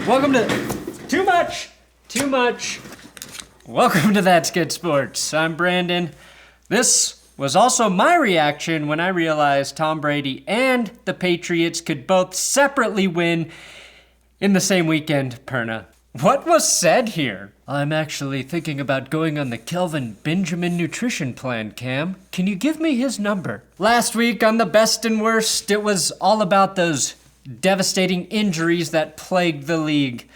Welcome to... Too much. Welcome to That's Good Sports. I'm Brandon. This was also my reaction when I realized Tom Brady and the Patriots could both separately win in the same weekend, Perna. What was said here? I'm actually thinking about going on the Kelvin Benjamin nutrition plan, Cam. Can you give me his number? Last week on the best and worst, it was all about those devastating injuries that plagued the league.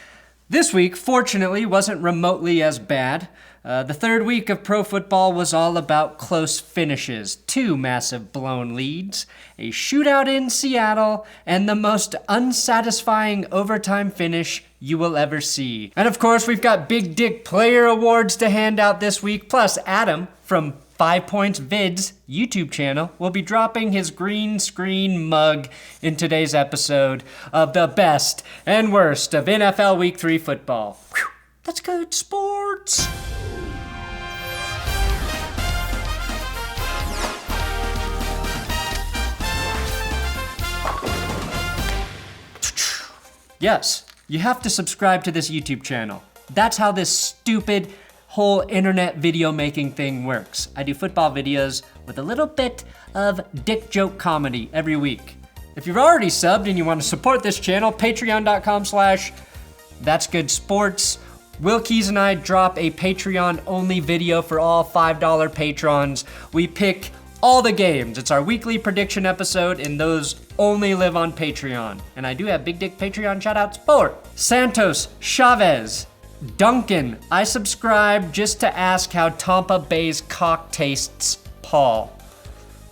This week, fortunately, wasn't remotely as bad. The third week of pro football was all about close finishes, 2 massive blown leads, a shootout in Seattle, and the most unsatisfying overtime finish you will ever see. And of course, we've got Big Dick Player Awards to hand out this week, plus Adam from 5 Points Vids YouTube channel will be dropping his green screen mug in today's episode of the best and worst of NFL Week 3 football. Whew, that's good sports. Yes, you have to subscribe to this YouTube channel. That's how this stupid whole internet video making thing works. I do football videos with a little bit of dick joke comedy every week. If you've already subbed and you want to support this channel, patreon.com/thatsgoodsports. Will Keys and I drop a Patreon only video for all $5 patrons. We pick all the games. It's our weekly prediction episode, and those only live on Patreon. And I do have Big Dick Patreon shoutouts for Santos Chavez, Duncan. I subscribe just to ask how Tampa Bay's cock tastes, Paul.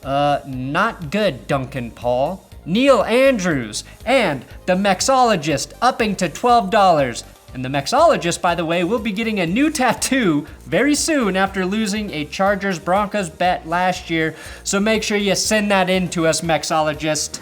Not good, Duncan Paul. Neil Andrews, and the Mexologist upping to $12. And the Mexologist, by the way, will be getting a new tattoo very soon after losing a Chargers-Broncos bet last year. So make sure you send that in to us, Mexologist.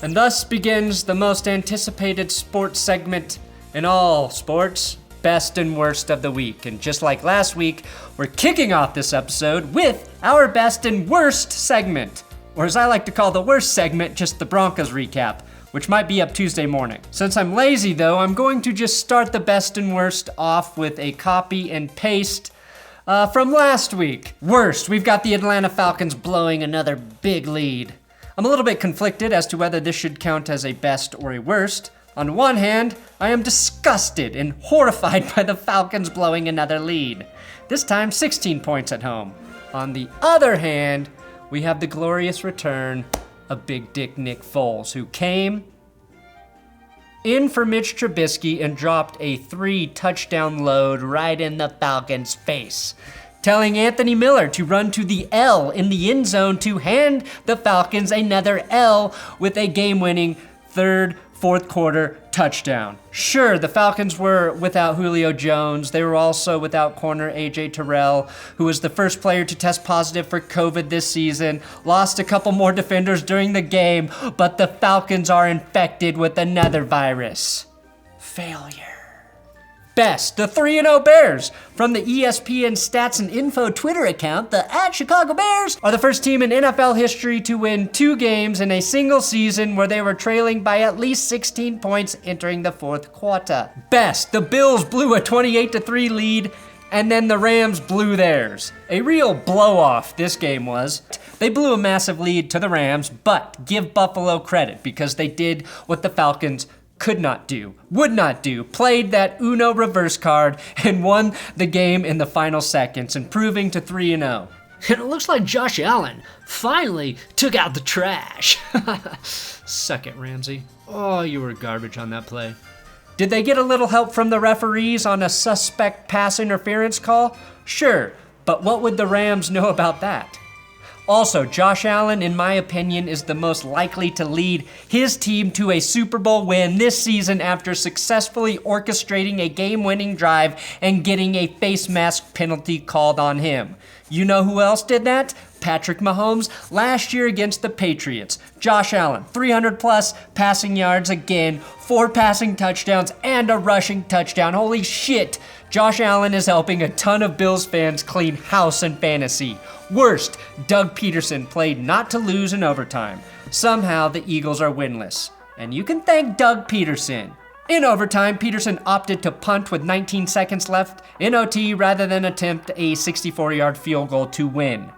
And thus begins the most anticipated sports segment in all sports, best and worst of the week. And just like last week, we're kicking off this episode with our best and worst segment. Or as I like to call the worst segment, just the Broncos recap, which might be up Tuesday morning. Since I'm lazy though, I'm going to just start the best and worst off with a copy and paste from last week. Worst, we've got the Atlanta Falcons blowing another big lead. I'm a little bit conflicted as to whether this should count as a best or a worst. On one hand, I am disgusted and horrified by the Falcons blowing another lead. This time 16 points at home. On the other hand, we have the glorious return of Big Dick Nick Foles, who came in for Mitch Trubisky and dropped a 3-touchdown load right in the Falcons' face, telling Anthony Miller to run to the L in the end zone to hand the Falcons another L with a game-winning fourth quarter touchdown. Sure, the Falcons were without Julio Jones. They were also without corner AJ Terrell, who was the first player to test positive for COVID this season. Lost a couple more defenders during the game, but the Falcons are infected with another virus. Failure. Best, the 3-0 Bears. From the ESPN Stats and Info Twitter account, the @Chicago Bears are the first team in NFL history to win 2 games in a single season where they were trailing by at least 16 points entering the fourth quarter. Best, the Bills blew a 28-3 lead, and then the Rams blew theirs. A real blow-off this game was. They blew a massive lead to the Rams, but give Buffalo credit because they did what the Falcons could not do, would not do, played that Uno reverse card and won the game in the final seconds, improving to 3-0. And it looks like Josh Allen finally took out the trash. Suck it, Ramsey. Oh, you were garbage on that play. Did they get a little help from the referees on a suspect pass interference call? Sure, but what would the Rams know about that? Also, Josh Allen, in my opinion, is the most likely to lead his team to a Super Bowl win this season after successfully orchestrating a game-winning drive and getting a face mask penalty called on him. You know who else did that? Patrick Mahomes last year against the Patriots. Josh Allen, 300-plus passing yards again, 4 passing touchdowns, and a rushing touchdown. Holy shit! Josh Allen is helping a ton of Bills fans clean house in fantasy. Worst, Doug Peterson played not to lose in overtime. somehow the Eagles are winless. And you can thank Doug Peterson. In overtime, Peterson opted to punt with 19 seconds left in OT rather than attempt a 64-yard field goal to win.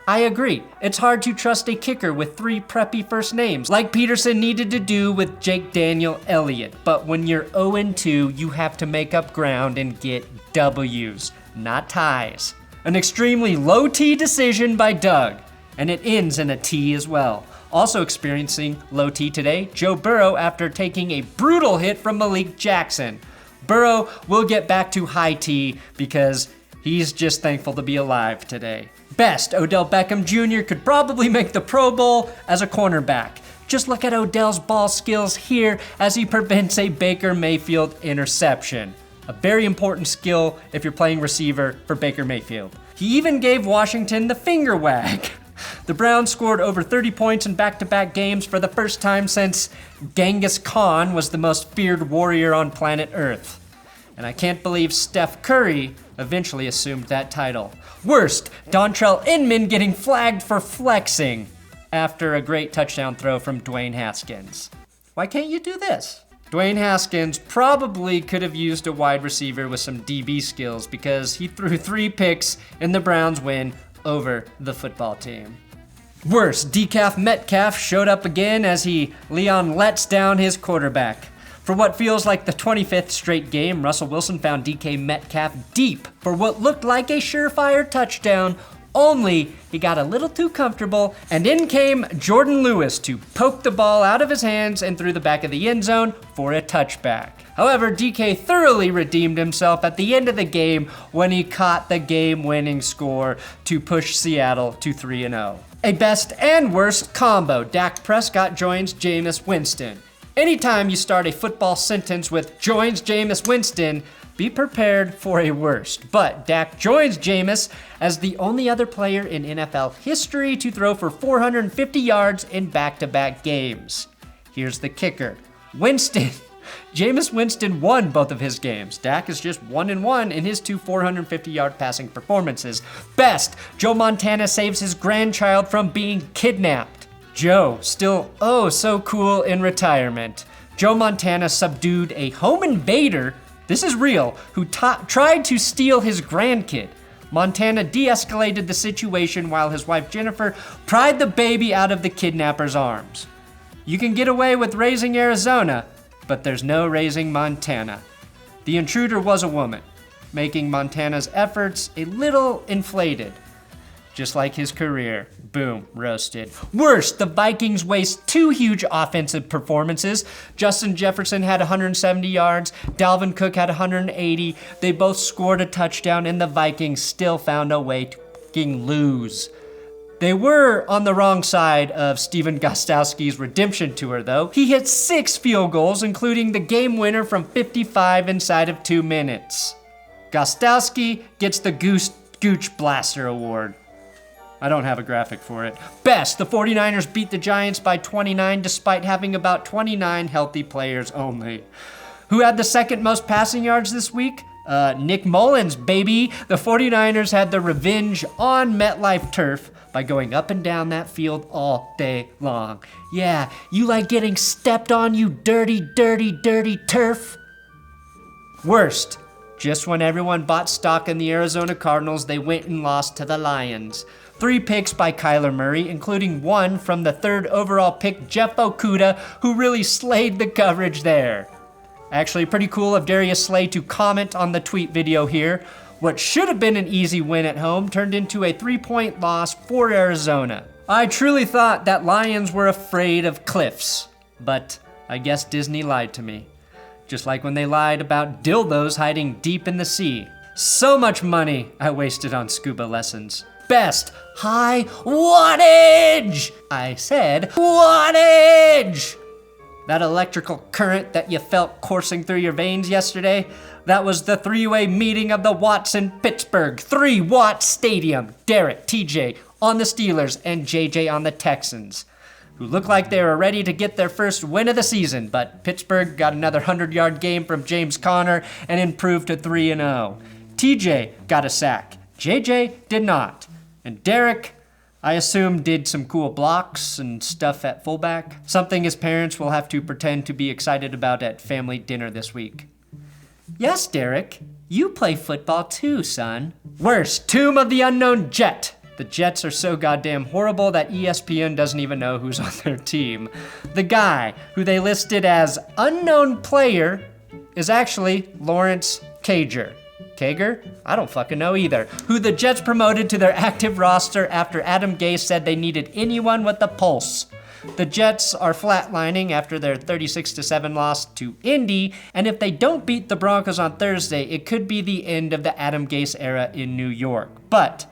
I agree, it's hard to trust a kicker with 3 preppy first names, like Peterson needed to do with Jake Daniel Elliott. But when you're 0-2, you have to make up ground and get W's, not ties. An extremely low T decision by Doug, and it ends in a T as well. Also experiencing low T today, Joe Burrow after taking a brutal hit from Malik Jackson. Burrow will get back to high T because he's just thankful to be alive today. Best, Odell Beckham Jr. could probably make the Pro Bowl as a cornerback. Just look at Odell's ball skills here as he prevents a Baker Mayfield interception. A very important skill if you're playing receiver for Baker Mayfield. He even gave Washington the finger wag. The Browns scored over 30 points in back-to-back games for the first time since Genghis Khan was the most feared warrior on planet Earth. And I can't believe Steph Curry eventually assumed that title. Worst, Dontrell Inman getting flagged for flexing after a great touchdown throw from Dwayne Haskins. Why can't you do this? Dwayne Haskins probably could have used a wide receiver with some DB skills because he threw 3 picks in the Browns win over the football team. Worst, Decaf Metcalf showed up again as he Leon lets down his quarterback. For what feels like the 25th straight game, Russell Wilson found DK Metcalf deep for what looked like a surefire touchdown, only he got a little too comfortable, and in came Jordan Lewis to poke the ball out of his hands and through the back of the end zone for a touchback. However, DK thoroughly redeemed himself at the end of the game when he caught the game-winning score to push Seattle to 3-0. A best and worst combo, Dak Prescott joins Jameis Winston. Anytime you start a football sentence with joins Jameis Winston, be prepared for a worst. But Dak joins Jameis as the only other player in NFL history to throw for 450 yards in back-to-back games. Here's the kicker. Jameis Winston won both of his games. Dak is just 1-1 in his 2 450-yard passing performances. Best, Joe Montana saves his grandchild from being kidnapped. Joe, still oh so cool in retirement. Joe Montana subdued a home invader, this is real, who tried to steal his grandkid. Montana de-escalated the situation while his wife Jennifer pried the baby out of the kidnapper's arms. You can get away with raising Arizona, but there's no raising Montana. The intruder was a woman, making Montana's efforts a little inflated. Just like his career. Boom, roasted. Worst, the Vikings waste 2 huge offensive performances. Justin Jefferson had 170 yards, Dalvin Cook had 180. They both scored a touchdown, and the Vikings still found a way to fucking lose. They were on the wrong side of Stephen Gostkowski's redemption tour, though. He hit 6 field goals, including the game winner from 55 inside of 2 minutes. Gostkowski gets the Gooch Blaster Award. I don't have a graphic for it. Best, the 49ers beat the Giants by 29 despite having about 29 healthy players only. Who had the second most passing yards this week? Nick Mullins, baby. The 49ers had the revenge on MetLife turf by going up and down that field all day long. Yeah, you like getting stepped on, you dirty, dirty, dirty turf? Worst, just when everyone bought stock in the Arizona Cardinals, they went and lost to the Lions. 3 picks by Kyler Murray, including 1 from the 3rd overall pick, Jeff Okudah, who really slayed the coverage there. Actually, pretty cool of Darius Slay to comment on the tweet video here. What should have been an easy win at home turned into a 3-point loss for Arizona. I truly thought that Lions were afraid of cliffs, but I guess Disney lied to me. Just like when they lied about dildos hiding deep in the sea. So much money I wasted on scuba lessons. Best, high wattage! I said wattage! That electrical current that you felt coursing through your veins yesterday, that was the 3-way meeting of the Watts in Pittsburgh. 3-Watt Stadium. Derek, TJ on the Steelers, and JJ on the Texans, who looked like they were ready to get their first win of the season, but Pittsburgh got another 100-yard game from James Conner and improved to 3-0. TJ got a sack. JJ did not. And Derek, I assume did some cool blocks and stuff at fullback. Something his parents will have to pretend to be excited about at family dinner this week. Yes, Derek, you play football too, son. Worst, Tomb of the Unknown Jet. The Jets are so goddamn horrible that ESPN doesn't even know who's on their team. The guy who they listed as unknown player is actually Lawrence Cager. Kager? I don't fucking know either. Who the Jets promoted to their active roster after Adam Gase said they needed anyone with a pulse. The Jets are flatlining after their 36-7 loss to Indy, and if they don't beat the Broncos on Thursday, it could be the end of the Adam Gase era in New York. But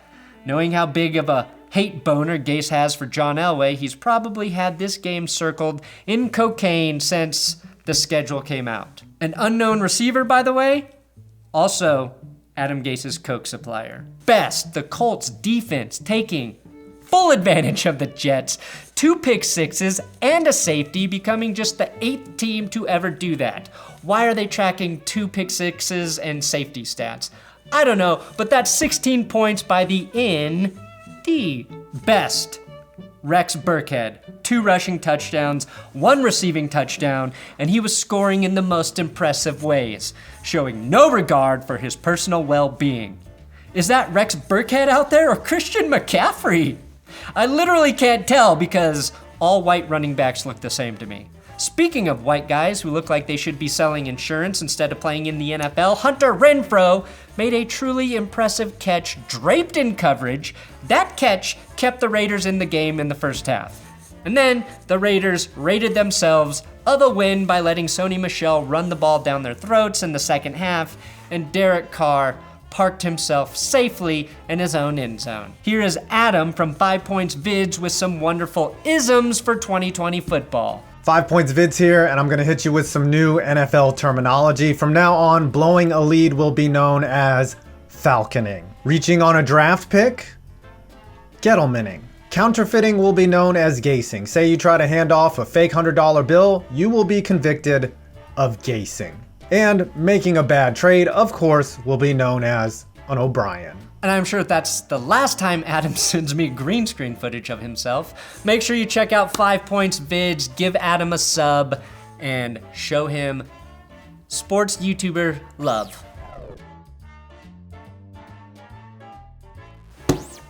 knowing how big of a hate boner Gase has for John Elway, he's probably had this game circled in cocaine since the schedule came out. An unknown receiver, by the way, also Adam Gase's coke supplier. Best, the Colts defense taking full advantage of the Jets. 2 pick sixes and a safety, becoming just the 8th team to ever do that. Why are they tracking 2 pick sixes and safety stats? I don't know, but that's 16 points by the ND. Best, Rex Burkhead. 2 rushing touchdowns, 1 receiving touchdown, and he was scoring in the most impressive ways, showing no regard for his personal well-being. Is that Rex Burkhead out there or Christian McCaffrey? I literally can't tell because all white running backs look the same to me. Speaking of white guys who look like they should be selling insurance instead of playing in the NFL, Hunter Renfrow made a truly impressive catch draped in coverage. That catch kept the Raiders in the game in the first half. And then the Raiders rated themselves of a win by letting Sony Michel run the ball down their throats in the second half, and Derek Carr parked himself safely in his own end zone. Here is Adam from 5 Points Vids with some wonderful isms for 2020 football. 5 Points Vids here, and I'm going to hit you with some new NFL terminology. From now on, blowing a lead will be known as falconing. Reaching on a draft pick, Gettlemanning. Counterfeiting will be known as gasing. Say you try to hand off a fake $100 bill, you will be convicted of gasing. And making a bad trade, of course, will be known as an O'Brien. And I'm sure that's the last time Adam sends me green screen footage of himself. Make sure you check out 5 Points Vids, give Adam a sub, and show him sports YouTuber love.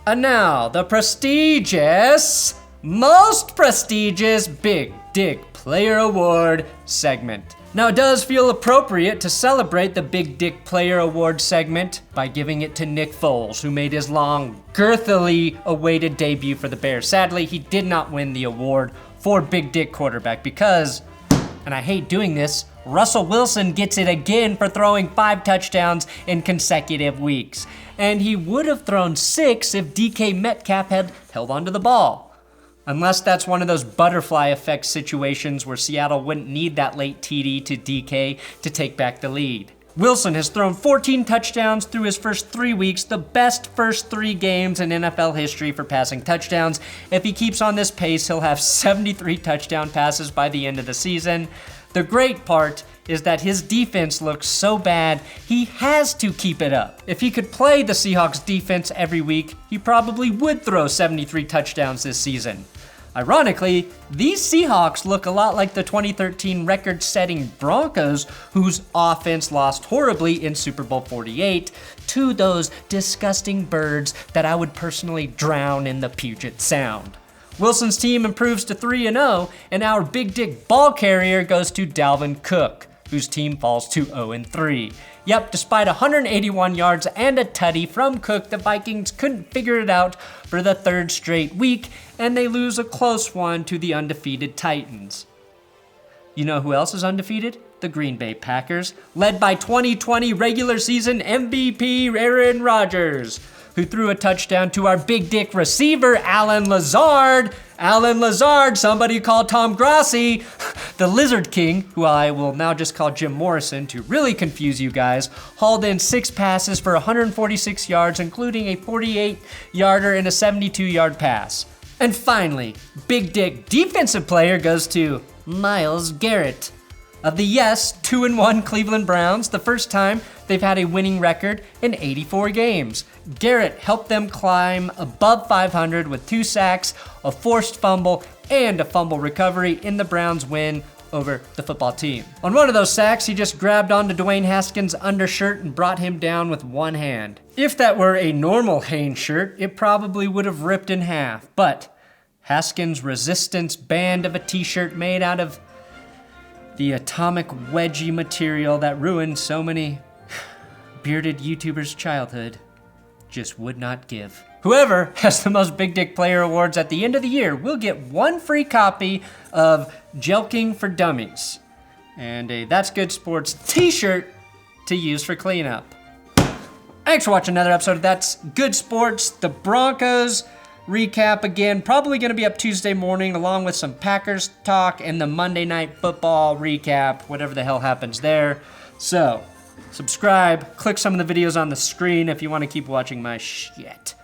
And now, the most prestigious Big Dick Player Award segment. Now, it does feel appropriate to celebrate the Big Dick Player Award segment by giving it to Nick Foles, who made his long, girthily awaited debut for the Bears. Sadly, he did not win the award for Big Dick Quarterback because, and I hate doing this, Russell Wilson gets it again for throwing 5 touchdowns in consecutive weeks. And he would have thrown 6 if DK Metcalf had held onto the ball. Unless that's one of those butterfly effect situations where Seattle wouldn't need that late TD to DK to take back the lead. Wilson has thrown 14 touchdowns through his first 3 weeks, the best first 3 games in NFL history for passing touchdowns. If he keeps on this pace, he'll have 73 touchdown passes by the end of the season. The great part is that his defense looks so bad, he has to keep it up. If he could play the Seahawks defense every week, he probably would throw 73 touchdowns this season. Ironically, these Seahawks look a lot like the 2013 record-setting Broncos, whose offense lost horribly in Super Bowl 48 to those disgusting birds that I would personally drown in the Puget Sound. Wilson's team improves to 3-0, and our big dick ball carrier goes to Dalvin Cook, whose team falls to 0-3. Yep, despite 181 yards and a tutty from Cook, the Vikings couldn't figure it out for the 3rd straight week, and they lose a close one to the undefeated Titans. You know who else is undefeated? The Green Bay Packers, led by 2020 regular season MVP Aaron Rodgers, who threw a touchdown to our big dick receiver, Allen Lazard. Allen Lazard, somebody call Tom Grassi. The Lizard King, who I will now just call Jim Morrison to really confuse you guys, hauled in 6 passes for 146 yards, including a 48-yarder and a 72-yard pass. And finally, big dick defensive player goes to Myles Garrett. Of the 2-1 Cleveland Browns, the first time they've had a winning record in 84 games. Garrett helped them climb above 500 with 2 sacks, a forced fumble, and a fumble recovery in the Browns' win over the football team. On one of those sacks, he just grabbed onto Dwayne Haskins' undershirt and brought him down with one hand. If that were a normal Hanes shirt, it probably would have ripped in half, but Haskins' resistance band of a t-shirt made out of the atomic wedgie material that ruined so many bearded YouTubers' childhood just would not give. Whoever has the most Big Dick Player awards at the end of the year will get 1 free copy of Jelking for Dummies and a That's Good Sports t-shirt to use for cleanup. Thanks for watching another episode of That's Good Sports. The Broncos recap again, probably going to be up Tuesday morning along with some Packers talk and the Monday Night Football recap, whatever the hell happens there. So, subscribe, click some of the videos on the screen if you want to keep watching my shit.